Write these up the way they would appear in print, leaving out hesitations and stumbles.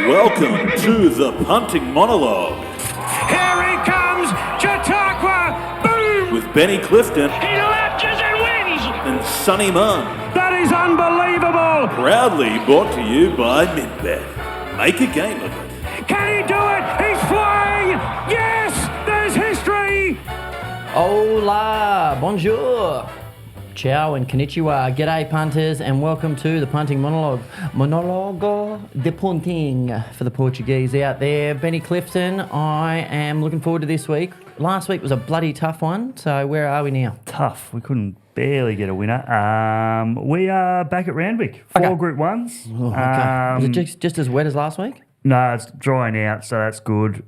Welcome to the punting monologue. Here he comes, Chautauqua, boom! With Benny Clifton. He lunges and wins! And Sonny Munn. That is unbelievable! Proudly brought to you by Midbet. Make a game of it. Can he do it? He's flying! Yes! There's history! Hola, bonjour, ciao and konnichiwa. G'day punters and welcome to the punting monologue. Monologue de punting for the Portuguese out there. Benny Clifton, I am looking forward to this week. Last week was a bloody tough one, so where are we now? Tough. We couldn't barely get a winner. We are back at Randwick. Four Group 1s. Oh, okay. Was it just as wet as last week? No, it's drying out, so that's good.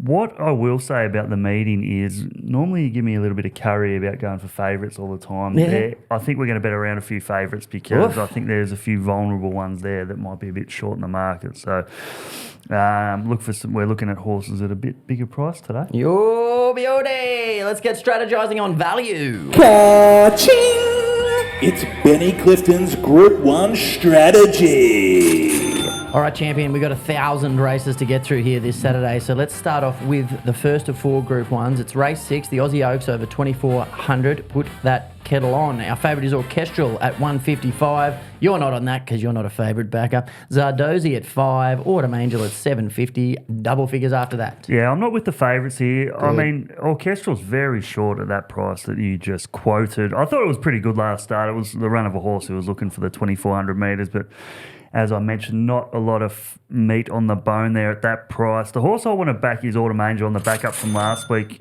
What I will say about the meeting is normally you give me a little bit of curry about going for favourites all the time. Yeah. I think we're going to bet around a few favourites because Oof. I think there's a few vulnerable ones there that might be a bit short in the market. So we're looking at horses at a bit bigger price today. Yo, beauty! Let's get strategizing on value. It's Benny Clifton's Group 1 strategy. All right, champion, we've got 1,000 races to get through here this Saturday. So let's start off with the first of four Group 1s. It's race 6, the Aussie Oaks over 2,400. Put that kettle on. Our favourite is Orchestral at 155. You're not on that because you're not a favourite backer. Zardozi at 5. Autumn Angel at 750. Double figures after that. Yeah, I'm not with the favourites here. Good. I mean, Orchestral's very short at that price that you just quoted. I thought it was pretty good last start. It was the run of a horse who was looking for the 2,400 metres, but as I mentioned, not a lot of meat on the bone there at that price. The horse I want to back is Autumn Angel on the backup from last week.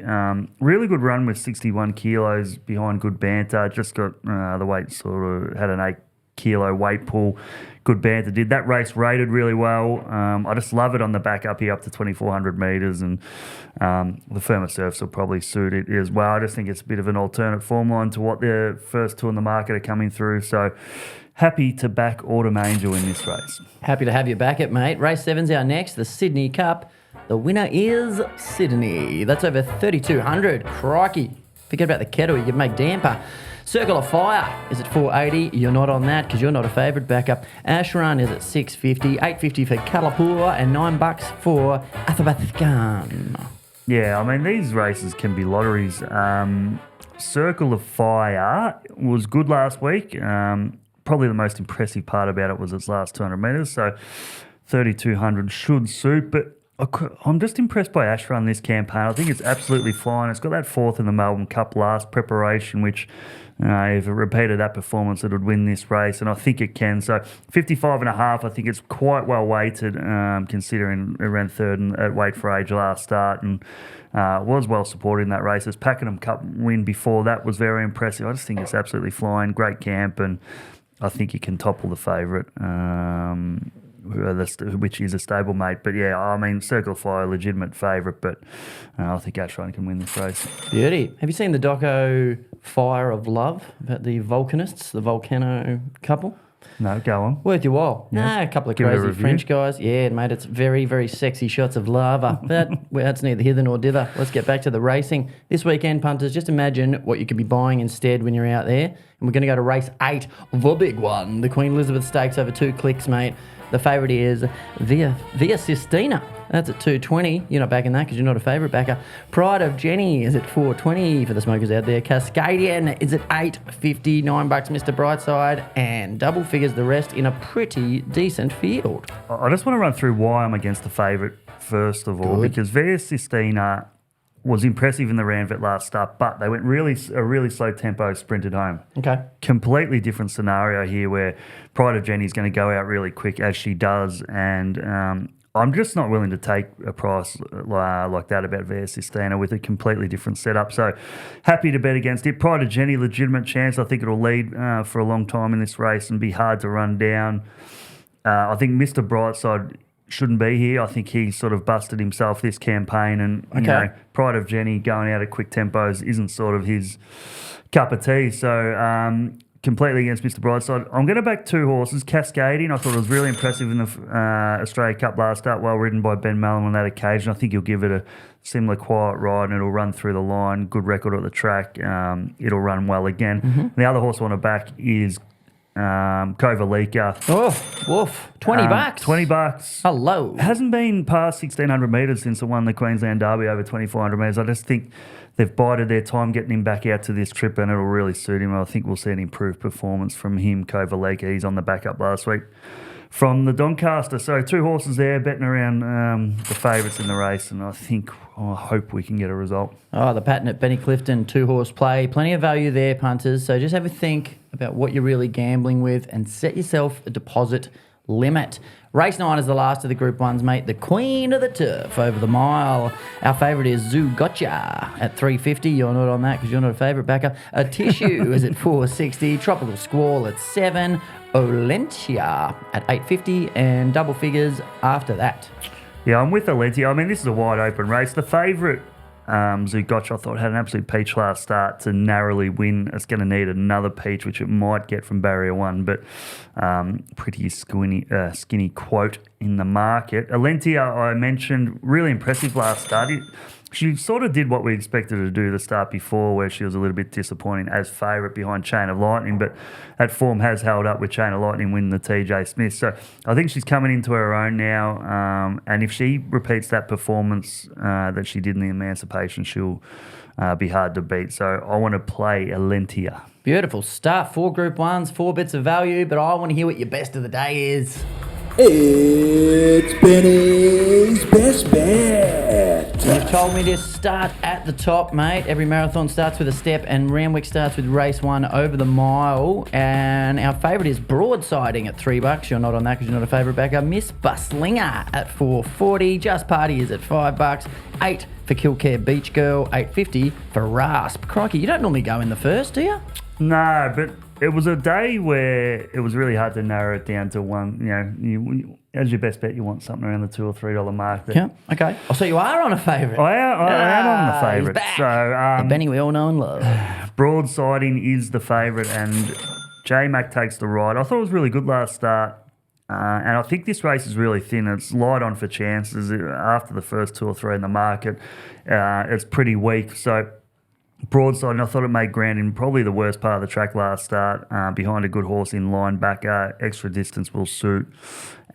Really good run with 61 kilos behind good banter. Just got the weight sort of had an 8 kilo weight pull. Good banter did. That race rated really well. I just love it on the backup here up to 2,400 metres and the firmer surfs will probably suit it as well. I just think it's a bit of an alternate form line to what the first two in the market are coming through. So happy to back Autumn Angel in this race. Happy to have you back it, mate. Race 7's our next, the Sydney Cup. The winner is Sydney. That's over 3,200. Crikey. Forget about the kettle, you can make damper. Circle of Fire is at 480. You're not on that because you're not a favourite backup. Ashrun is at 650. 850 for Kalapur and $9 for Athabath Khan. Yeah, I mean, these races can be lotteries. Circle of Fire was good last week. Probably the most impressive part about it was its last 200 metres, so 3,200 should suit. But I'm just impressed by Ashrun this campaign. I think it's absolutely flying. It's got that fourth in the Melbourne Cup last preparation, which if it repeated that performance, it would win this race, and I think it can. So 55.5, I think it's quite well weighted, considering it ran third at weight for age last start, and was well supported in that race. This Pakenham Cup win before that was very impressive. I just think it's absolutely flying. Great camp, and I think you can topple the favourite, which is a stablemate. But yeah, I mean, Circle of Fire, legitimate favourite, but I think Ashrun can win this race. Beauty. Have you seen the doco Fire of Love about the volcanists, the volcano couple? No, go on. Worth your while. Yeah. A couple of Give it a crazy review. French guys. Yeah, mate, it's very, very sexy shots of lava. But that's neither here nor thither. Let's get back to the racing. This weekend, punters, just imagine what you could be buying instead when you're out there. And we're going to go to race 8, the big one. The Queen Elizabeth Stakes over 2 clicks, mate. The favourite is Via Sistina. That's at 220. You're not backing that because you're not a favourite backer. Pride of Jenny is at 420 for the smokers out there. Cascadian is at 850. $9, Mr. Brightside. And double figures the rest in a pretty decent field. I just want to run through why I'm against the favourite first of all, Good. because Via Sistina was impressive in the Ranvet last start, but they went a really slow tempo sprinted home. Okay. Completely different scenario here where Pride of Jenny's going to go out really quick as she does, and I'm just not willing to take a price like that about Via Sistina with a completely different setup. So happy to bet against it. Pride of Jenny, legitimate chance. I think it'll lead for a long time in this race and be hard to run down. I think Mr. Brightside shouldn't be here. I think he sort of busted himself this campaign, and you know, Pride of Jenny going out at quick tempos isn't sort of his cup of tea. So completely against Mr. Brightside. I'm going to back 2 horses. Cascading, I thought it was really impressive in the Australia Cup last start, well ridden by Ben Mallon on that occasion. I think he'll give it a similar quiet ride and it'll run through the line. Good record at the track. It'll run well again. The other horse I want to back is Kovalika. Oh, woof. 20 bucks. $20. Hello. Hasn't been past 1,600 metres since it won the Queensland Derby over 2,400 metres. I just think they've bided their time getting him back out to this trip, and it'll really suit him. I think we'll see an improved performance from him, Kovalika. He's on the backup last week from the Doncaster. So 2 horses there betting around the favourites in the race, and I hope we can get a result. Oh, the pattern at Benny Clifton, 2-horse play. Plenty of value there, punters. So just have a think about what you're really gambling with and set yourself a deposit limit. Race 9 is the last of the Group 1s, mate. The Queen of the Turf over the mile. Our favourite is Zoo Gotcha at $3.50. You're not on that because you're not a favourite backer. A Tissue is at $4.60. Tropical Squall at $7. Olentia at $8.50. And double figures after that. Yeah, I'm with Olentia. I mean, this is a wide open race. The favourite, Zugotch, I thought had an absolute peach last start to narrowly win. It's going to need another peach, which it might get from barrier 1, but pretty skinny quote in the market. Olentia, I mentioned, really impressive last start. She sort of did what we expected her to do the start before, where she was a little bit disappointing as favourite behind Chain of Lightning, but that form has held up with Chain of Lightning winning the TJ Smith. So I think she's coming into her own now, and if she repeats that performance that she did in the Emancipation, she'll be hard to beat. So I want to play Olentia. Beautiful stuff. 4 Group 1s, 4 bits of value, but I want to hear what your best of the day is. It's Benny's Best Bet. You've told me to start at the top, mate. Every marathon starts with a step, and Randwick starts with race 1 over the mile. And our favourite is Broadsiding at $3. You're not on that because you're not a favourite backer. Miss Buslinger at $4.40. Just Party is at $5. $8 for Killcare Beach Girl. $8.50 for Rasp. Crikey, you don't normally go in the first, do you? No, but it was a day where it was really hard to narrow it down to one. You as your best bet, you want something around the $2 or $3 mark. Yeah, okay. Oh, so you are on a favourite. I am on the favourite. He's back. So the Benny we all know and love. Broadsiding is the favourite, and J-Mac takes the ride. I thought it was really good last start. And I think this race is really thin. It's light on for chances. After the first 2 or 3 in the market, it's pretty weak. So Broadside, and I thought it made ground in probably the worst part of the track last start, behind a good horse in line backer. Extra distance will suit,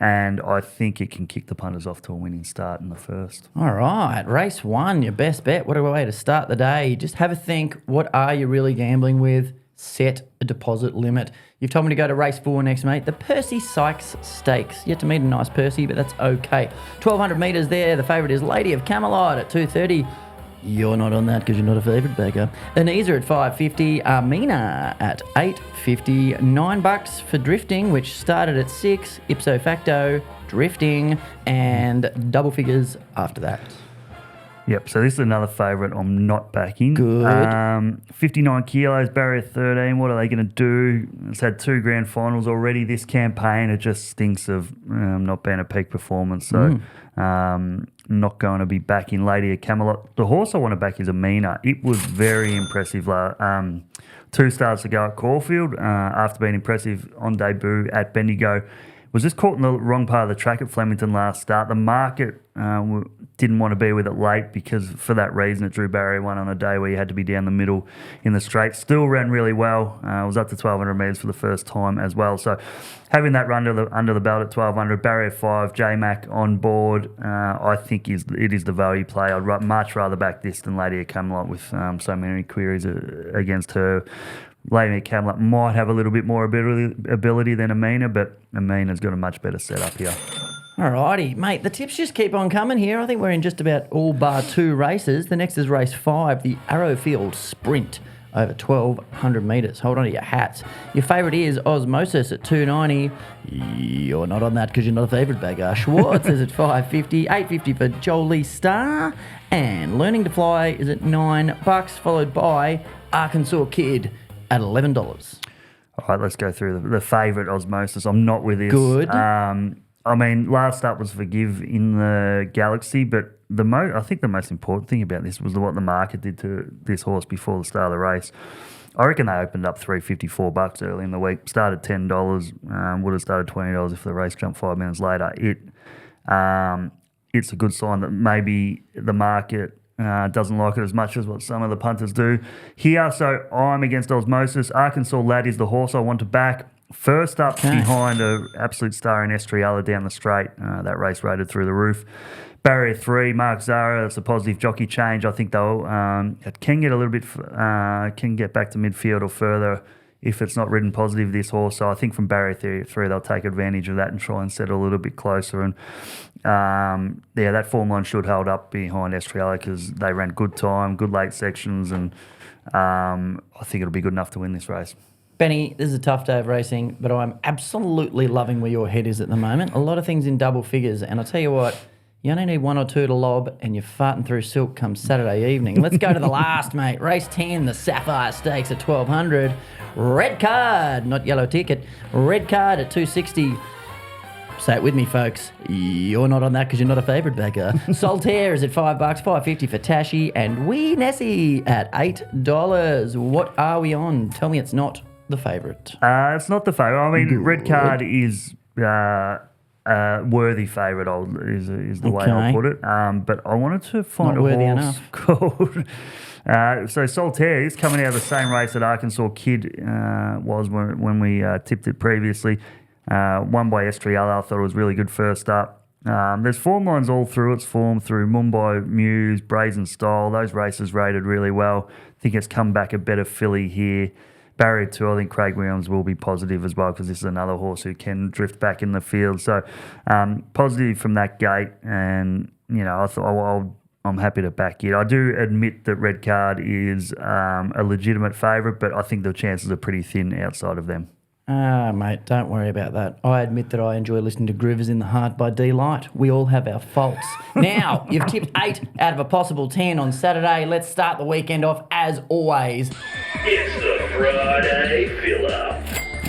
and I think it can kick the punters off to a winning start in the first. All right, race 1, your best bet. What a way to start the day. Just have a think. What are you really gambling with? Set a deposit limit. You've told me to go to race 4 next, mate. The Percy Sykes Stakes. Yet to meet a nice Percy, but that's okay. 1,200 metres there. The favourite is Lady of Camelot at $2.30. You're not on that because you're not a favourite backer. Anisa at $5.50. Armina at $8.50. $9 for Drifting, which started at $6. Ipso facto, Drifting, and double figures after that. Yep, so this is another favourite I'm not backing. Good. 59 kilos, barrier 13. What are they going to do? It's had 2 grand finals already this campaign. It just stinks of not being a peak performance. So not going to be backing Lady of Camelot. The horse I want to back is Amina. It was very impressive 2 starts ago at Caulfield after being impressive on debut at Bendigo. Was just caught in the wrong part of the track at Flemington last start. The market didn't want to be with it late because for that reason it drew barrier 1 on a day where you had to be down the middle in the straight. Still ran really well. Was up to 1,200 metres for the first time as well. So having that run under the belt at 1,200, barrier 5, J-Mac on board, I think it is the value play. I'd much rather back this than Lady of Camelot with so many queries against her. Lady of Camelot might have a little bit more ability than Amina, but Amina's got a much better setup here. Alrighty, mate, the tips just keep on coming here. I think we're in just about all bar 2 races. The next is race 5, the Arrowfield Sprint over 1,200 metres. Hold on to your hats. Your favourite is Osmosis at $2.90. You're not on that because you're not a favourite bagger. Schwartz is at $5.50. $8.50 for Jolie Star. And Learning to Fly is at $9, followed by Arkansas Kid at $11. All right, let's go through the favourite Osmosis. I'm not with this. Good. I mean, last up was Forgive in the Galaxy, but I think the most important thing about this was what the market did to this horse before the start of the race. I reckon they opened up $3.54 early in the week, started $10, would have started $20 if the race jumped 5 minutes later. It's a good sign that maybe the market doesn't like it as much as what some of the punters do here. So I'm against Osmosis. Arkansas Lad is the horse I want to back. First up behind an absolute star in Estriella down the straight. That race rated through the roof. Barrier 3, Mark Zara. That's a positive jockey change. I think they'll it can get a little bit can get back to midfield or further if it's not ridden positive, this horse. So I think from Barrier 3 they'll take advantage of that and try and settle a little bit closer. And that form line should hold up behind Estriella because they ran good time, good late sections, and I think it'll be good enough to win this race. Benny, this is a tough day of racing, but I'm absolutely loving where your head is at the moment. A lot of things in double figures, and I'll tell you what, you only need one or two to lob, and you're farting through silk come Saturday evening. Let's go to the last, mate. Race 10, the Sapphire Stakes at 1,200. Red card, not yellow ticket. Red card at 260. Say it with me, folks. You're not on that because you're not a favourite backer. Solitaire is at $5, $5.50 for Tashi, and Wee Nessie at $8. What are we on? Tell me it's not the favourite. It's not the favourite. I mean, Red card is worthy favourite. Is the way I'll put it. But I wanted to find not a worthy horse enough. called. So Solitaire is coming out of the same race that Arkansas Kid was when we tipped it previously. Won by Estriella. I thought it was really good first up. There's form lines all through its form through Mumbai, Muse, Brazen Style. Those races rated really well. I think it's come back a better filly here. Barrier 2, I think Craig Williams will be positive as well because this is another horse who can drift back in the field. So positive from that gate, and I thought I'm happy to back it. I do admit that Red Card is a legitimate favourite, but I think the chances are pretty thin outside of them. Mate, don't worry about that. I admit that I enjoy listening to Groovers in the Heart by D Light. We all have our faults. Now, you've tipped 8 out of a possible 10 on Saturday. Let's start the weekend off as always. It's the Friday fill-up.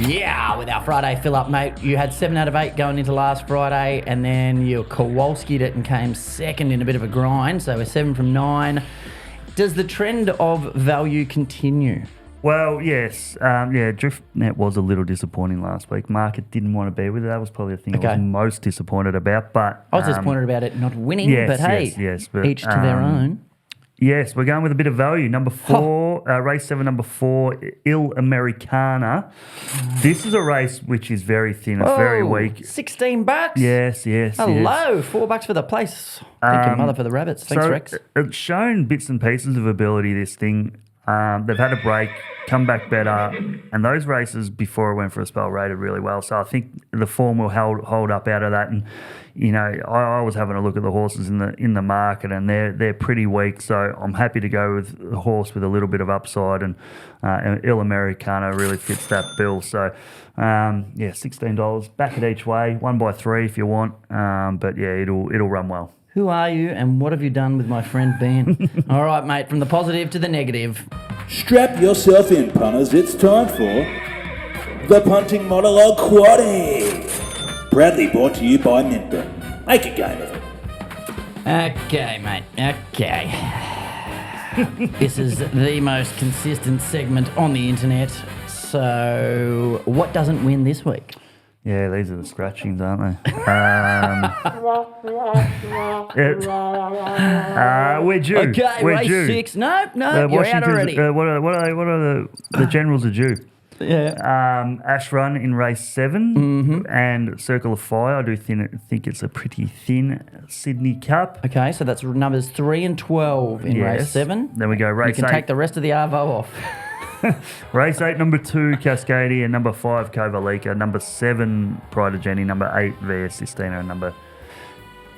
Yeah, with our Friday fill-up, mate. You had 7 out of 8 going into last Friday, and then you Kowalski'd it and came second in a bit of a grind. So we're 7 from 9. Does the trend of value continue? Well, yes. DriftNet was a little disappointing last week. Market didn't want to be with it. That was probably the thing I was most disappointed about. But I was disappointed about it not winning, but hey, each to their own. Yes, we're going with a bit of value. Number 4, race 7, number 4, Il Americana. This is a race which is very thin. It's very weak. $16? Yes. Hello, $4 for the place. Thank you, mother, for the rabbits. Thanks, Rex. It's shown bits and pieces of ability, this thing. They've had a break, come back better, and those races before it went for a spell rated really well. So I think the form will hold up out of that. And I was having a look at the horses in the market, and they're pretty weak. So I'm happy to go with a horse with a little bit of upside, and Il Americana really fits that bill. So $16, back it each way, 1 by 3 if you want. But yeah, it'll run well. Who are you and what have you done with my friend Ben? All right, mate, from the positive to the negative. Strap yourself in, punters. It's time for the Punting Monologue Quaddie. Proudly brought to you by Minton. Make a game of it. Okay, mate. Okay. This is the most consistent segment on the internet. So, what doesn't win this week? Yeah, these are the scratchings, aren't they? We're due. Okay, we're race due. 6. No, you're out already. What are the generals are due? Yeah. Ash Run in race 7 and Circle of Fire. I do think it's a pretty thin Sydney Cup. Okay, so that's numbers 3 and 12 in race 7. Then we go race 8. You can take the rest of the Arvo off. Race 8, number 2, Cascadia. Number 5, Kovalika. Number 7, Pride of Jenny. Number 8, Via Sistina. And number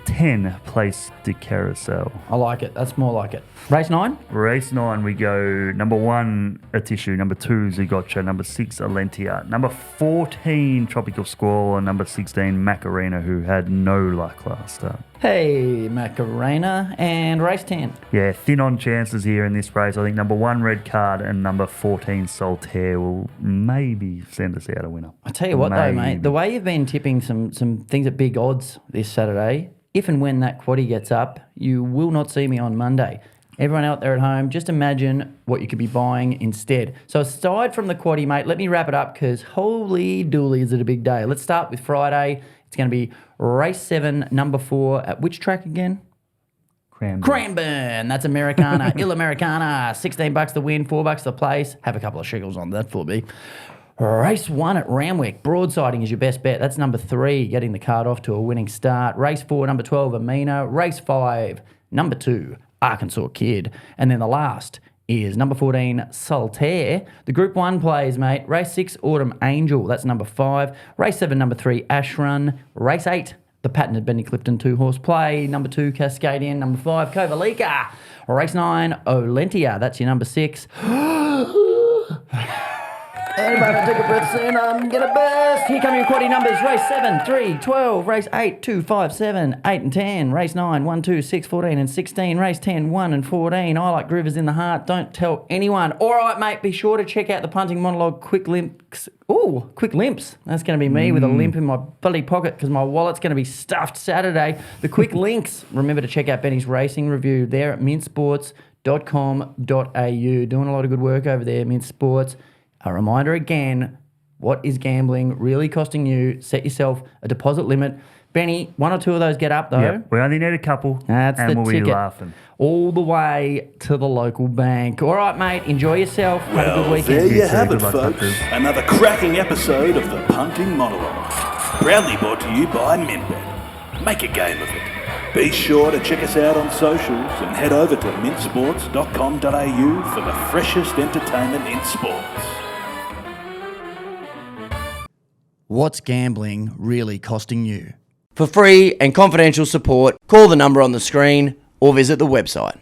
10, Place de Carousel. I like it. That's more like it. Race 9? Race 9, we go number 1, Atishu. Number 2, Zigotcha. Number 6, Alentia. Number 14, Tropical Squall. And number 16, Macarena, who had no luck last start. Hey, Macarena. And race 10? Yeah, thin on chances here in this race. I think number 1, Red Card, and number 14, Solitaire will maybe send us out a winner. I tell you what, though, mate, the way you've been tipping some things at big odds this Saturday, if and when that quaddie gets up, you will not see me on Monday. Everyone out there at home, just imagine what you could be buying instead. So aside from the quaddie, mate, let me wrap it up because holy dooly is it a big day. Let's start with Friday. It's going to be race 7, number 4. At which track again? Cranbourne. That's Americana. Il Americana. $16 to win, $4 to place. Have a couple of shiggles on that for me. Race 1 at Ramwick. Broadsiding is your best bet. That's number 3, getting the card off to a winning start. Race 4, number 12, Amina. Race 5, number 2, Arkansas Kid. And then the last is number 14, Solitaire. The Group 1 plays, mate. Race 6, Autumn Angel. That's number 5. Race 7, number 3, Ashrun. Race 8, the patented Benny Clifton 2-horse play. Number 2, Cascadian. Number 5, Kovalika. Race 9, Olentia. That's your number 6. Everybody take a breath soon. I'm going to burst. Here come your quaddy numbers. Race 7, 3, 12. Race 8, 2, 5, 7, 8 and 10. Race 9, 1, 2, 6, 14 and 16. Race 10, 1 and 14. I like groovers in the heart. Don't tell anyone. All right, mate. Be sure to check out the Punting Monologue Quick Limps. Ooh, Quick Limps. That's going to be me with a limp in my bloody pocket because my wallet's going to be stuffed Saturday. The Quick Links. Remember to check out Benny's racing review there at mintsports.com.au. Doing a lot of good work over there, Mint Sports. A reminder again, what is gambling really costing you? Set yourself a deposit limit. Benny, 1 or 2 of those get up, though. Yep, we only need a couple. That's and the we'll ticket. be laughing. All the way to the local bank. All right, mate, enjoy yourself. Have a good Well, weekend. there you You too. have it, Good luck, folks. punters. Another cracking episode of the Punting Monologue. Proudly brought to you by Mintbet. Make a game of it. Be sure to check us out on socials and head over to mintsports.com.au for the freshest entertainment in sports. What's gambling really costing you? For free and confidential support, call the number on the screen or visit the website.